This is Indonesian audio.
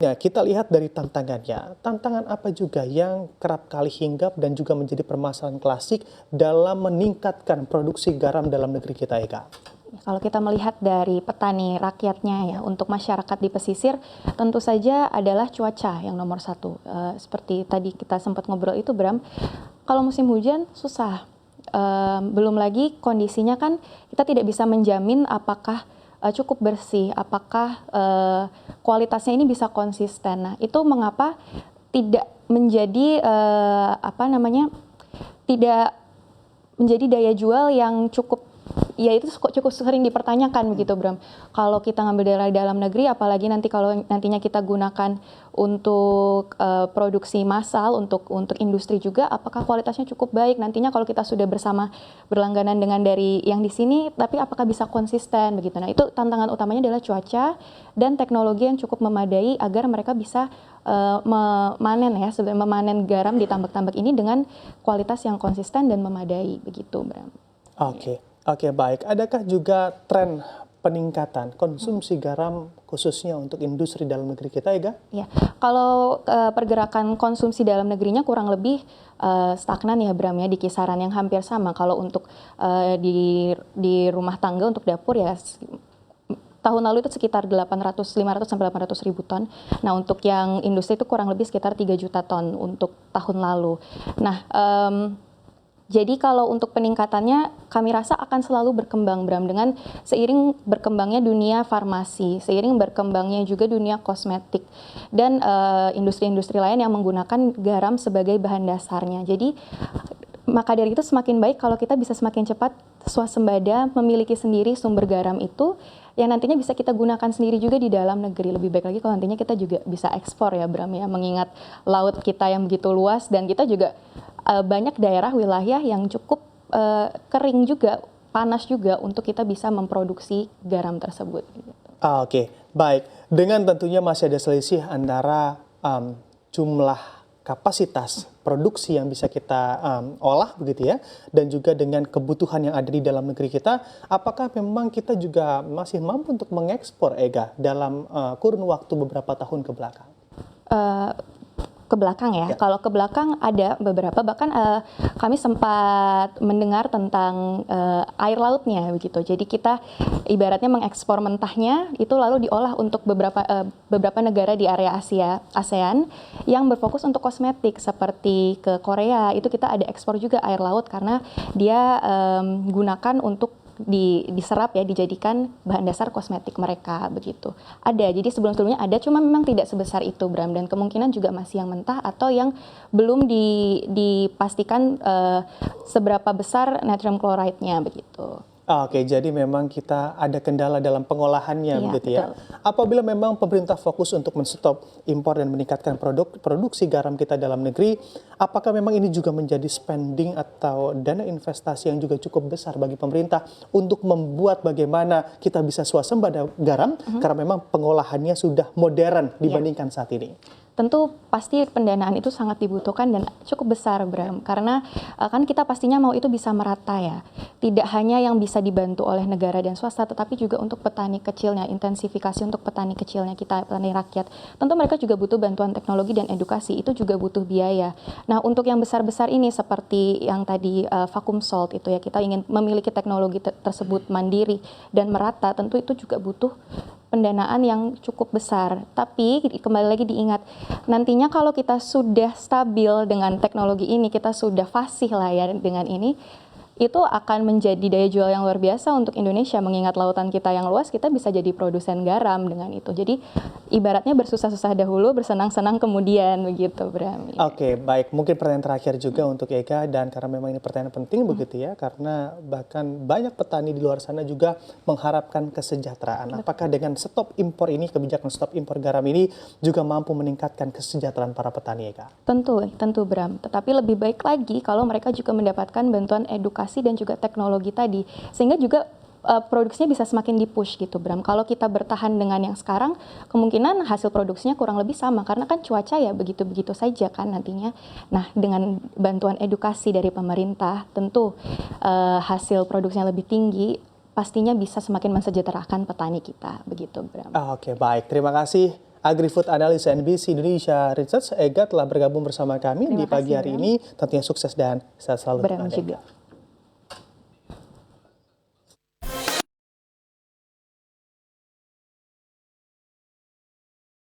Ya, kita lihat dari tantangannya. Tantangan apa juga yang kerap kali hinggap dan juga menjadi permasalahan klasik dalam meningkatkan produksi garam dalam negeri kita, Eka? Kalau kita melihat dari petani rakyatnya ya, untuk masyarakat di pesisir, tentu saja adalah cuaca yang nomor satu. Seperti tadi kita sempat ngobrol itu, Bram, kalau musim hujan susah. Belum lagi kondisinya kan kita tidak bisa menjamin apakah cukup bersih, apakah kualitasnya ini bisa konsisten. Nah, itu mengapa tidak menjadi tidak menjadi daya jual yang cukup, ya itu cukup sering dipertanyakan begitu, Bram. Kalau kita ngambil dari dalam negeri, apalagi kalau nantinya kita gunakan untuk produksi massal, untuk industri juga, apakah kualitasnya cukup baik? Nantinya kalau kita sudah berlangganan dengan dari yang di sini, tapi apakah bisa konsisten begitu? Nah, itu tantangan utamanya adalah cuaca dan teknologi yang cukup memadai agar mereka bisa memanen garam di tambak-tambak ini dengan kualitas yang konsisten dan memadai begitu, Bram. Oke, baik. Adakah juga tren peningkatan konsumsi garam khususnya untuk industri dalam negeri kita, Ega? Ya, kalau pergerakan konsumsi dalam negerinya kurang lebih stagnan ya, Bram, ya, di kisaran yang hampir sama. Kalau untuk di rumah tangga untuk dapur ya tahun lalu itu sekitar 500 sampai 800 ribu ton. Nah, untuk yang industri itu kurang lebih sekitar 3 juta ton untuk tahun lalu. Nah, jadi kalau untuk peningkatannya kami rasa akan selalu berkembang, Bram, dengan seiring berkembangnya dunia farmasi, seiring berkembangnya juga dunia kosmetik dan industri-industri lain yang menggunakan garam sebagai bahan dasarnya. Jadi maka dari itu semakin baik kalau kita bisa semakin cepat swasembada memiliki sendiri sumber garam itu yang nantinya bisa kita gunakan sendiri juga di dalam negeri. Lebih baik lagi kalau nantinya kita juga bisa ekspor ya, Bram, ya, mengingat laut kita yang begitu luas dan kita juga banyak daerah wilayah yang cukup kering juga, panas juga untuk kita bisa memproduksi garam tersebut. Oke, baik. Dengan tentunya masih ada selisih antara jumlah kapasitas produksi yang bisa kita olah begitu ya, dan juga dengan kebutuhan yang ada di dalam negeri kita, apakah memang kita juga masih mampu untuk mengekspor, Ega, dalam kurun waktu beberapa tahun ke belakang? Ke belakang ya. Kalau ke belakang ada beberapa, bahkan kami sempat mendengar tentang air lautnya begitu. Jadi kita ibaratnya mengekspor mentahnya itu lalu diolah untuk beberapa negara di area ASEAN yang berfokus untuk kosmetik seperti ke Korea. Itu kita ada ekspor juga air laut karena dia gunakan untuk diserap ya, dijadikan bahan dasar kosmetik mereka begitu. Ada, jadi sebelum-sebelumnya ada, cuma memang tidak sebesar itu, Bram, dan kemungkinan juga masih yang mentah atau yang belum dipastikan seberapa besar natrium chloride-nya begitu. Oke, jadi memang kita ada kendala dalam pengolahannya, Iya, begitu ya. betul. Apabila memang pemerintah fokus untuk menstop impor dan meningkatkan produksi garam kita dalam negeri, apakah memang ini juga menjadi spending atau dana investasi yang juga cukup besar bagi pemerintah untuk membuat bagaimana kita bisa swasembada garam, karena memang pengolahannya sudah modern dibandingkan saat ini? Tentu pasti pendanaan itu sangat dibutuhkan dan cukup besar, Bram, karena kan kita pastinya mau itu bisa merata ya. Tidak hanya yang bisa dibantu oleh negara dan swasta, tetapi juga untuk petani kecilnya, intensifikasi untuk petani kecilnya kita, petani rakyat. Tentu mereka juga butuh bantuan teknologi dan edukasi, itu juga butuh biaya. Nah, untuk yang besar-besar ini seperti yang tadi vacuum salt itu ya, kita ingin memiliki teknologi tersebut mandiri dan merata, tentu itu juga butuh pendanaan yang cukup besar. Tapi kembali lagi diingat, nantinya kalau kita sudah stabil dengan teknologi ini, kita sudah fasih lah ya dengan ini, itu akan menjadi daya jual yang luar biasa untuk Indonesia. Mengingat lautan kita yang luas, kita bisa jadi produsen garam dengan itu. Jadi ibaratnya bersusah-susah dahulu, bersenang-senang kemudian begitu, Bram. Oke, baik. Mungkin pertanyaan terakhir juga untuk Eka, dan karena memang ini pertanyaan penting begitu ya, karena bahkan banyak petani di luar sana juga mengharapkan kesejahteraan. Apakah dengan stop impor ini, kebijakan stop impor garam ini juga mampu meningkatkan kesejahteraan para petani, Eka? Tentu, Bram. Tetapi lebih baik lagi kalau mereka juga mendapatkan bantuan edukasi dan juga teknologi tadi, sehingga juga produksinya bisa semakin dipush gitu, Bram. Kalau kita bertahan dengan yang sekarang, kemungkinan hasil produksinya kurang lebih sama, karena kan cuaca ya begitu-begitu saja kan nantinya. Nah, dengan bantuan edukasi dari pemerintah, tentu hasil produksinya lebih tinggi, pastinya bisa semakin mensejahterakan petani kita, begitu, Bram. Oke, baik. Terima kasih AgriFood Analyst NBC Indonesia Research. Ega telah bergabung bersama kami Terima di pagi kasih, hari Bram. ini. Tentunya sukses dan sehat selalu. Bram untuk Anda. juga.